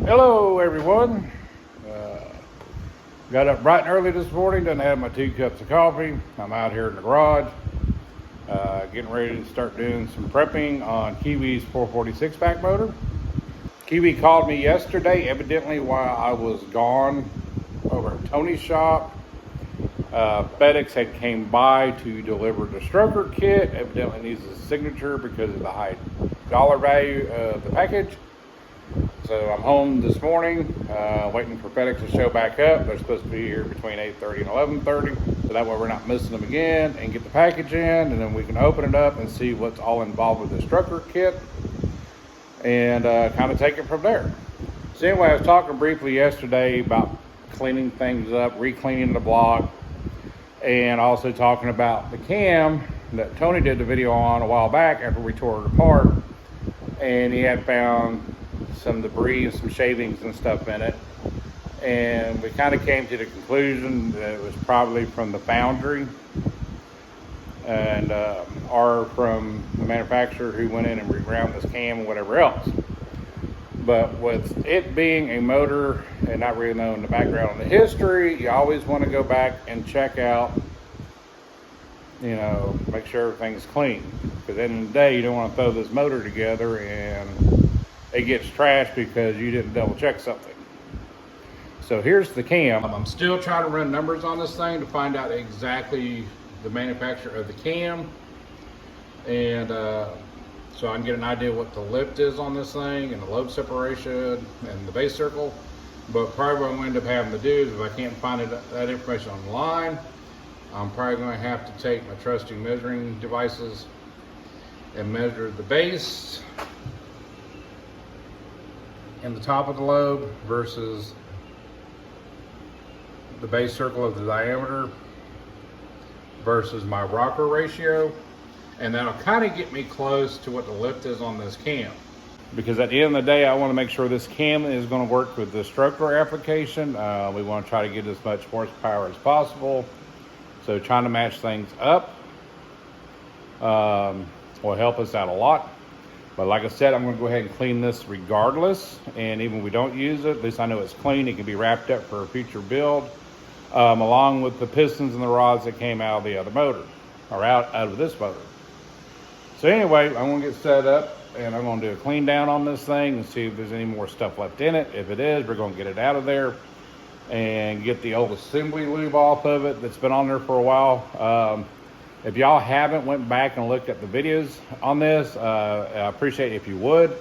Hello everyone. Got up bright and early this morning, done had my 2 cups of coffee. I'm out here in the garage, getting ready to start doing some prepping on Kiwi's 446 back motor. Kiwi called me yesterday, evidently while I was gone over at Tony's shop. FedEx had came by to deliver the stroker kit. Evidently needs a signature because of the high dollar value of the package. So I'm home this morning, waiting for FedEx to show back up. They're supposed to be here between 8:30 and 11:30. So that way we're not missing them again, and get the package in, and then we can open it up and see what's all involved with the stroker kit and kind of take it from there. So anyway, I was talking briefly yesterday about cleaning things up, re-cleaning the block, and also talking about the cam that Tony did the video on a while back after we tore it apart, and he had found some debris and some shavings and stuff in it, and we kind of came to the conclusion that it was probably from the foundry and or from the manufacturer who went in and reground this cam and whatever else. But with it being a motor and not really knowing the background on the history, you always want to go back and check out, make sure everything's clean, because at the end of the day you don't want to throw this motor together and it gets trashed because you didn't double check something. So here's the cam. I'm still trying to run numbers on this thing to find out exactly the manufacturer of the cam, and so I can get an idea what the lift is on this thing and the lobe separation and the base circle. But probably what I'm going to end up having to do is, if I can't find that information online, I'm probably going to have to take my trusty measuring devices and measure the base and the top of the lobe versus the base circle of the diameter versus my rocker ratio, and that'll kind of get me close to what the lift is on this cam. Because at the end of the day, I want to make sure this cam is going to work with the stroker application. We want to try to get as much horsepower as possible, so trying to match things up will help us out a lot. But like I said, I'm going to go ahead and clean this regardless, and even if we don't use it, at least I know it's clean. It can be wrapped up for a future build, along with the pistons and the rods that came out of the other motor, or out of this motor. So anyway, I'm going to get set up, and I'm going to do a clean down on this thing and see if there's any more stuff left in it. If it is, we're going to get it out of there and get the old assembly lube off of it that's been on there for a while. If y'all haven't went back and looked at the videos on this, I appreciate it if you would.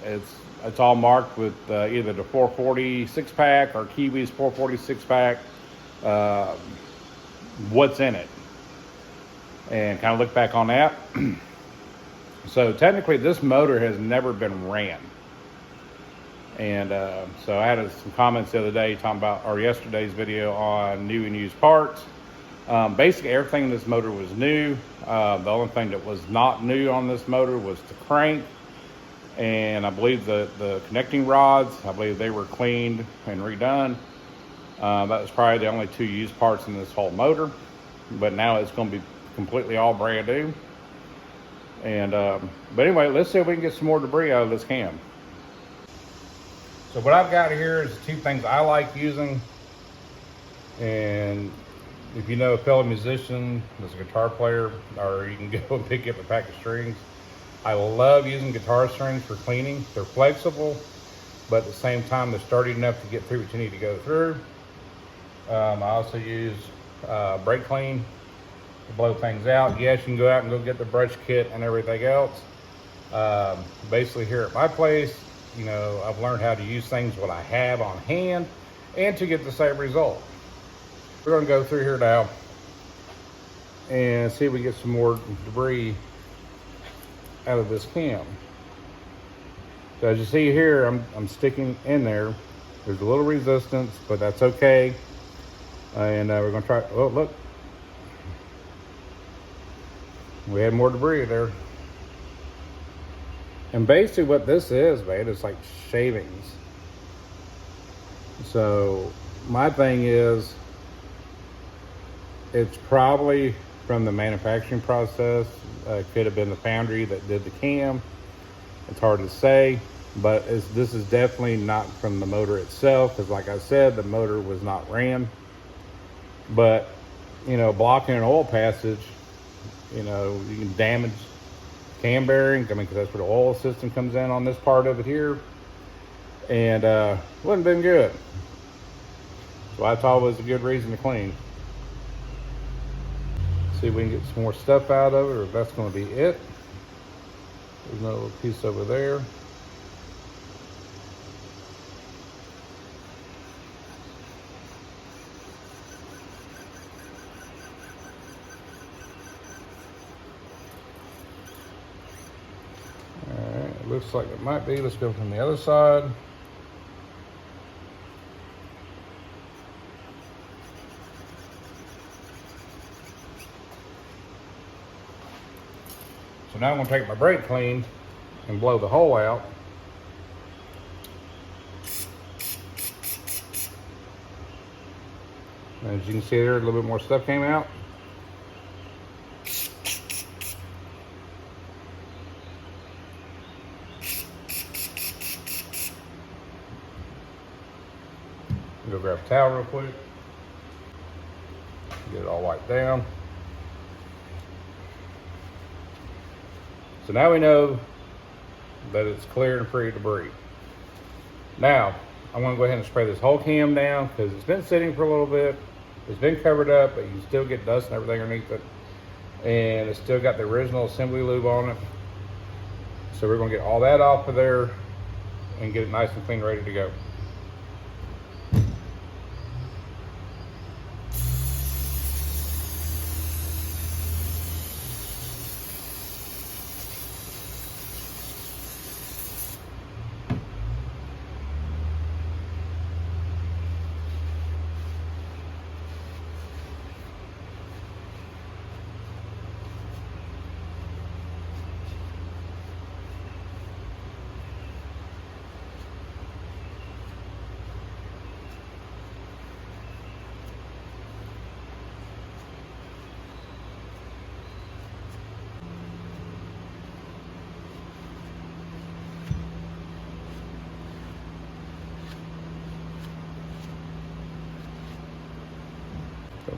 It's all marked with either the 446 pack or Kiwi's 446 pack, what's in it, and kind of look back on that. So technically this motor has never been ran. And so I had some comments the other day talking about, or yesterday's video, on new and used parts. Basically everything in this motor was new. The only thing that was not new on this motor was the crank, and I believe the connecting rods, I believe they were cleaned and redone. That was probably the only 2 used parts in this whole motor, but now it's going to be completely all brand new. And but anyway, let's see if we can get some more debris out of this cam. So what I've got here is 2 things I like using, and if you know a fellow musician that's a guitar player, or you can go and pick up a pack of strings. I love using guitar strings for cleaning. They're flexible, but at the same time, they're sturdy enough to get through what you need to go through. I also use brake clean to blow things out. Yes, you can go out and go get the brush kit and everything else. Basically here at my place, I've learned how to use things what I have on hand and to get the same result. We're going to go through here now and see if we get some more debris out of this cam. So as you see here, I'm sticking in there. There's a little resistance, but that's okay. And we're going to try. Oh, look, we had more debris there. And basically what this is, man, it's like shavings. So my thing is, it's probably from the manufacturing process. It could have been the foundry that did the cam. It's hard to say. but this is definitely not from the motor itself, because like I said, the motor was not ran. But you know, blocking an oil passage, you know, you can damage cam bearing. I mean, because that's where the oil system comes in on this part of it here, and wouldn't have been good. So I thought it was a good reason to clean. See if we can get some more stuff out of it, or if that's going to be it. There's another little piece over there. Alright, it looks like it might be. Let's go from the other side. So now I'm going to take my brake clean and blow the hole out. As you can see there, a little bit more stuff came out. Go grab a towel real quick. Get it all wiped down. So now we know that it's clear and free of debris. Now, I'm going to go ahead and spray this whole cam down because it's been sitting for a little bit. It's been covered up, but you still get dust and everything underneath it. And it's still got the original assembly lube on it. So we're going to get all that off of there and get it nice and clean, ready to go.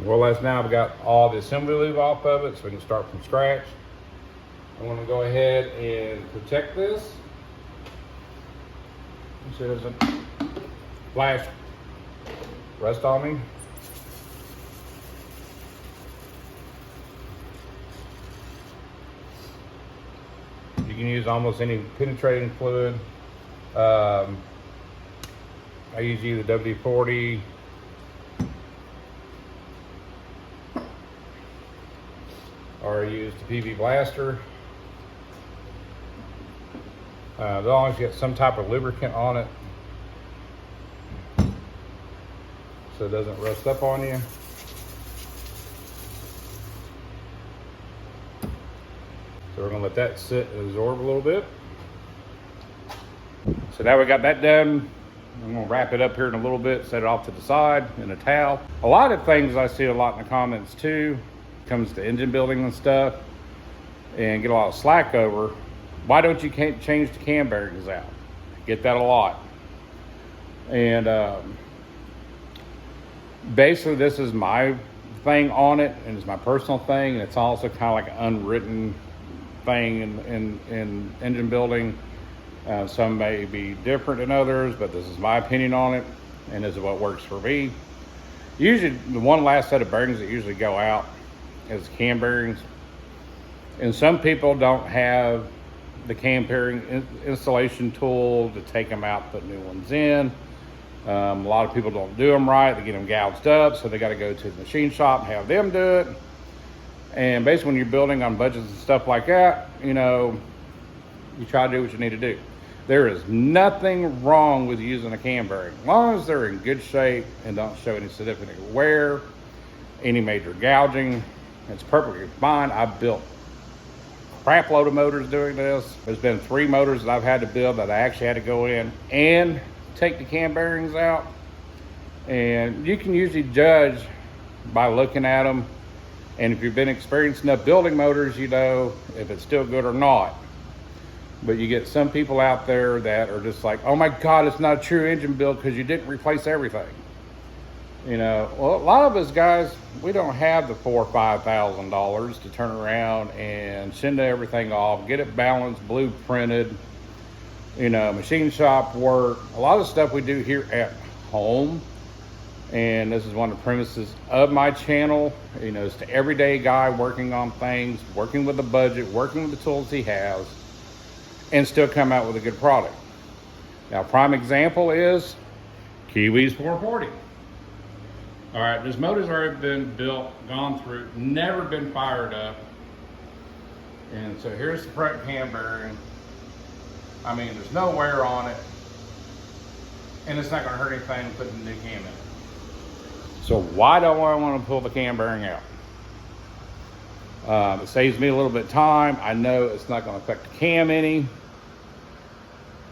More or less now I've got all the assembly lube off of it, so we can start from scratch. I'm going to go ahead and protect this so it doesn't flash rust on me. You can use almost any penetrating fluid. I use either WD-40 or use the PV blaster. As long as you get some type of lubricant on it so it doesn't rust up on you. So we're gonna let that sit and absorb a little bit. So now we got that done. I'm gonna wrap it up here in a little bit, set it off to the side in a towel. A lot of things I see a lot in the comments too, comes to engine building and stuff, and get a lot of slack over. Why don't you change the cam bearings out? Get that a lot. And basically this is my thing on it, and it's my personal thing, and it's also kind of like an unwritten thing in engine building. Some may be different than others, but this is my opinion on it, and this is what works for me. Usually the one last set of bearings that usually go out is cam bearings, and some people don't have the cam bearing installation tool to take them out, put new ones in. A lot of people don't do them right. They get them gouged up, so they got to go to the machine shop and have them do it. And basically when you're building on budgets and stuff like that, you know, you try to do what you need to do. There is nothing wrong with using a cam bearing, as long as they're in good shape and don't show any significant wear, any major gouging. It's perfectly fine. I've built a crap load of motors doing this. There's been 3 motors that I've had to build that I actually had to go in and take the cam bearings out. And you can usually judge by looking at them. And if you've been experienced enough building motors, you know if it's still good or not. But you get some people out there that are just like, oh my God, it's not a true engine build because you didn't replace everything. You know, well, a lot of us guys, we don't have the $4,000 or $5,000 to turn around and send everything off, get it balanced, blueprinted, you know, machine shop work. A lot of stuff we do here at home, and this is one of the premises of my channel. You know, it's the everyday guy working on things, working with the budget, working with the tools he has, and still come out with a good product. Now, prime example is Kiwi's 440. All right, this motor's already been built, gone through, never been fired up. And so here's the front cam bearing. I mean, there's no wear on it, and it's not gonna hurt anything putting a new cam in it. So why do I wanna pull the cam bearing out? It saves me a little bit of time. I know it's not gonna affect the cam any,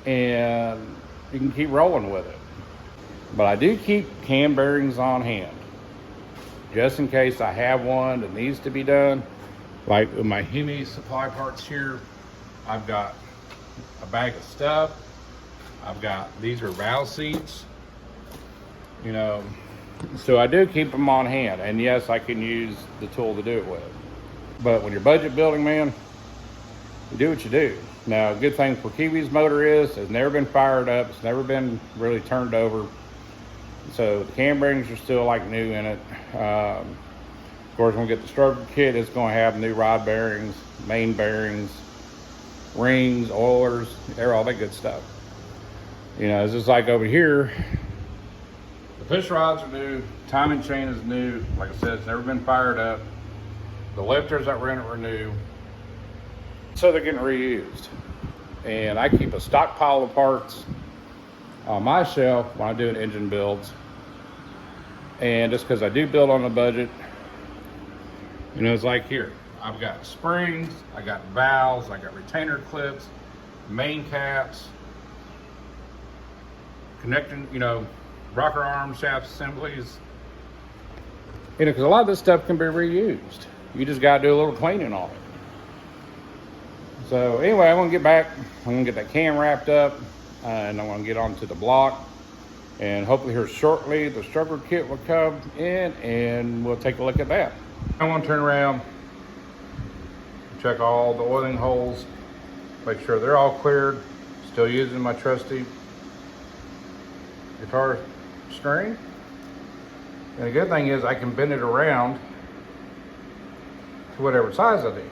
and you can keep rolling with it. But I do keep cam bearings on hand, just in case I have one that needs to be done. Like with my Hemi supply parts here, I've got a bag of stuff. These are valve seats, you know, so I do keep them on hand. And yes, I can use the tool to do it with. But when you're budget building, man, you do what you do. Now, a good thing for Kiwi's motor is it's never been fired up. It's never been really turned over. So the cam bearings are still like new in it. Of course, when we get the stroker kit, it's going to have new rod bearings, main bearings, rings, oilers, all that good stuff. You know, it's just like over here, the push rods are new, timing chain is new. Like I said, it's never been fired up. The lifters that were in it were new. So they're getting reused. And I keep a stockpile of parts on my shelf when I'm doing engine builds. And just because I do build on a budget, you know, it's like here, I've got springs, I got valves, I got retainer clips, main caps, connecting, you know, rocker arm shaft assemblies. You know, because a lot of this stuff can be reused. You just got to do a little cleaning on it. So anyway, I'm going to get back. I'm going to get that cam wrapped up, and I'm going to get onto the block. And hopefully here shortly, the stroker kit will come in, and we'll take a look at that. I'm going to turn around, check all the oiling holes, make sure they're all cleared. Still using my trusty guitar string. And the good thing is I can bend it around to whatever size I need.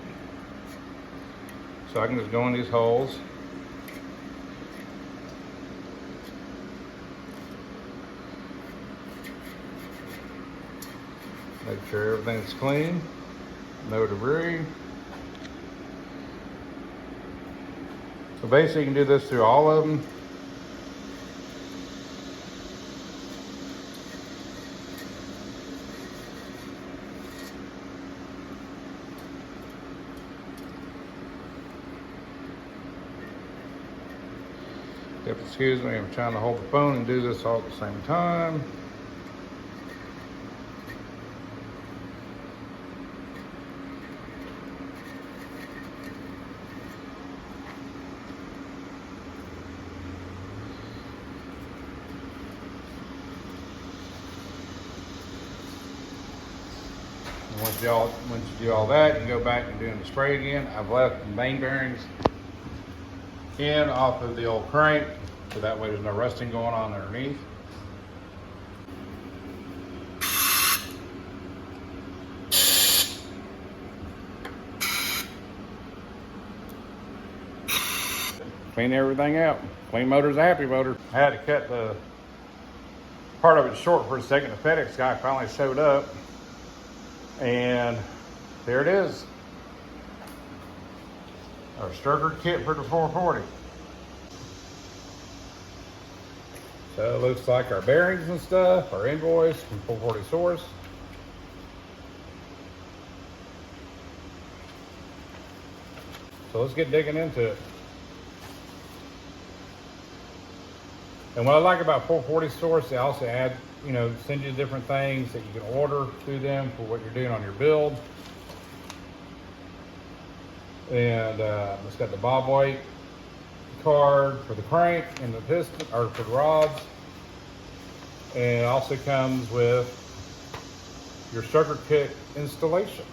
So I can just go in these holes. Make sure everything's clean, no debris. So basically you can do this through all of them. Excuse me, I'm trying to hold the phone and do this all at the same time. Once you do all that, you go back and do the spray again. I've left the main bearings in off of the old crank, so that way there's no rusting going on underneath. Clean everything out. Clean motor's a happy motor. I had to cut the part of it short for a second. The FedEx guy finally showed up, and there it is. Our stroker kit for the 440. So it looks like our bearings and stuff, our invoice from 440 Source. So let's get digging into it. And what I like about 440 Source, they also add, you know, send you different things that you can order through them for what you're doing on your build. And it's got the bob weight, card for the crank and the piston, or for the rods. And it also comes with your starter kit installation.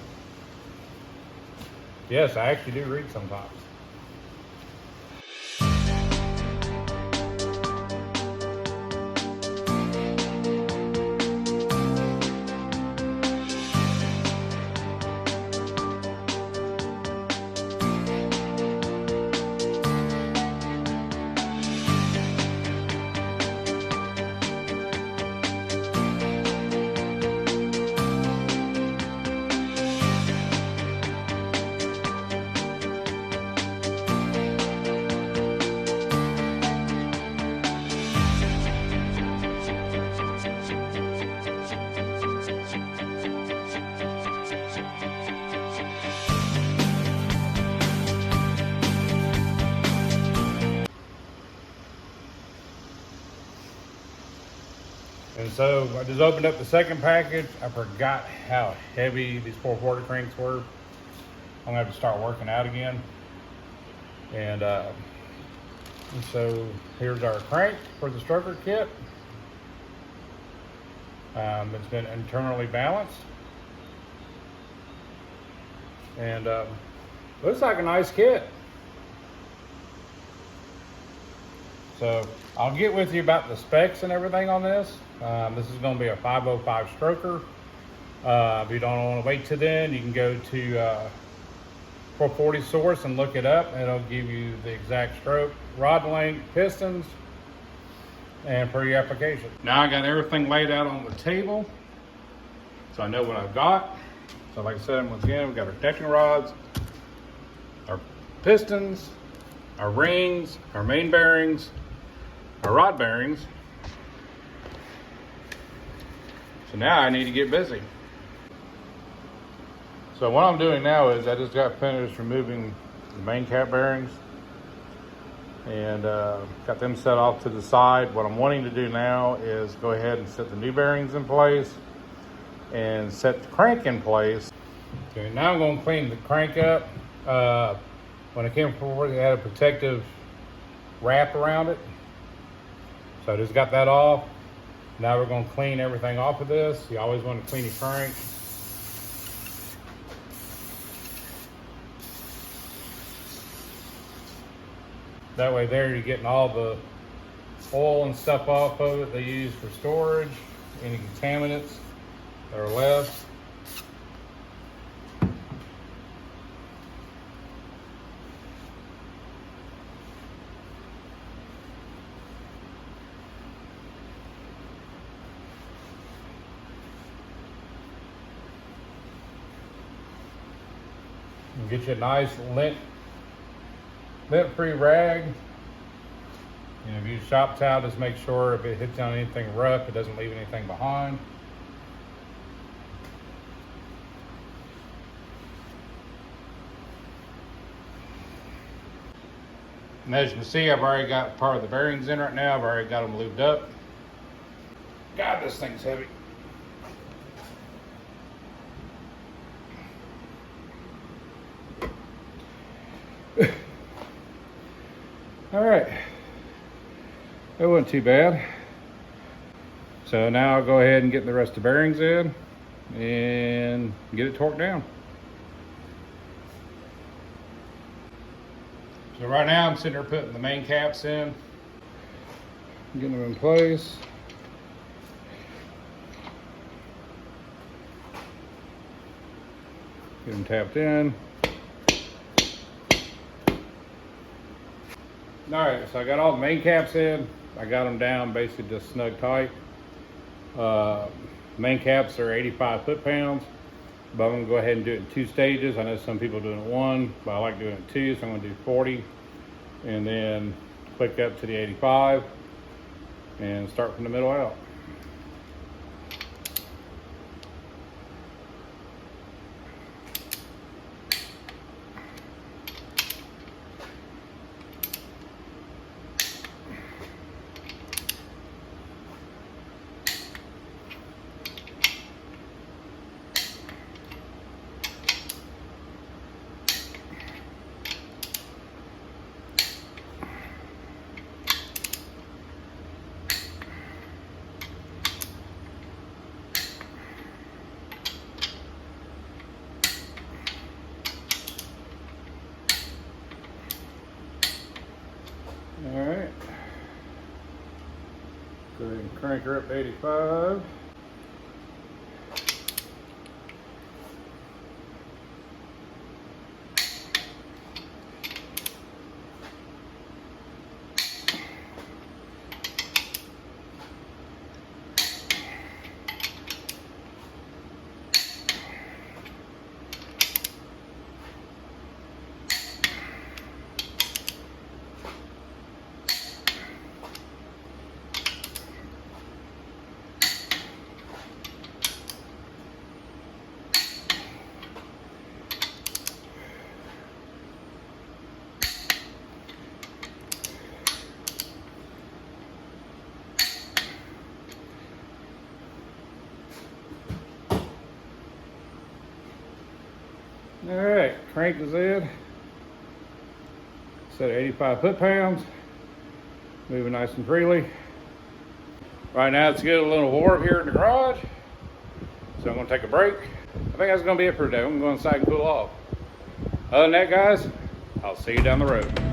Yes, I actually do read sometimes. And so I just opened up the second package. I forgot how heavy these 440 cranks were. I'm gonna have to start working out again. And so here's our crank for the starter kit. It's been internally balanced. And looks like a nice kit. So I'll get with you about the specs and everything on this. This is going to be a 505 stroker. If you don't want to wait till then, you can go to 440 Source and look it up. It'll give you the exact stroke, rod length, pistons, and for your application. Now I got everything laid out on the table, so I know what I've got. So like I said, once again, we've got our tension rods, our pistons, our rings, our main bearings, our rod bearings. So now I need to get busy. So what I'm doing now is I just got finished removing the main cap bearings and got them set off to the side. What I'm wanting to do now is go ahead and set the new bearings in place and set the crank in place. Okay, now I'm going to clean the crank up. When it came forward, it had a protective wrap around it. So I just got that off. Now we're going to clean everything off of this. You always want to clean your crank. That way there you're getting all the oil and stuff off of it they use for storage, any contaminants that are left. And get you a nice lint-free rag. And if you use shop towel, just make sure if it hits on anything rough, it doesn't leave anything behind. And as you can see, I've already got part of the bearings in right now. I've already got them lubed up. God, this thing's heavy. All right, that wasn't too bad. So now I'll go ahead and get the rest of the bearings in and get it torqued down. So right now I'm sitting there putting the main caps in, getting them in place. Get them tapped in. All right, so I got all the main caps in. I got them down basically just snug tight. Main caps are 85 foot-pounds, but I'm gonna go ahead and do it in 2 stages. I know some people do it in 1, but I like doing it in 2, so I'm gonna do 40, and then click up to the 85, and start from the middle out. Go ahead and crank her up to 85. All right, crank is in. Set at 85 foot-pounds. Moving nice and freely. Right now it's getting a little warm here in the garage, so I'm gonna take a break. I think that's gonna be it for today. I'm gonna go inside and cool off. Other than that, guys, I'll see you down the road.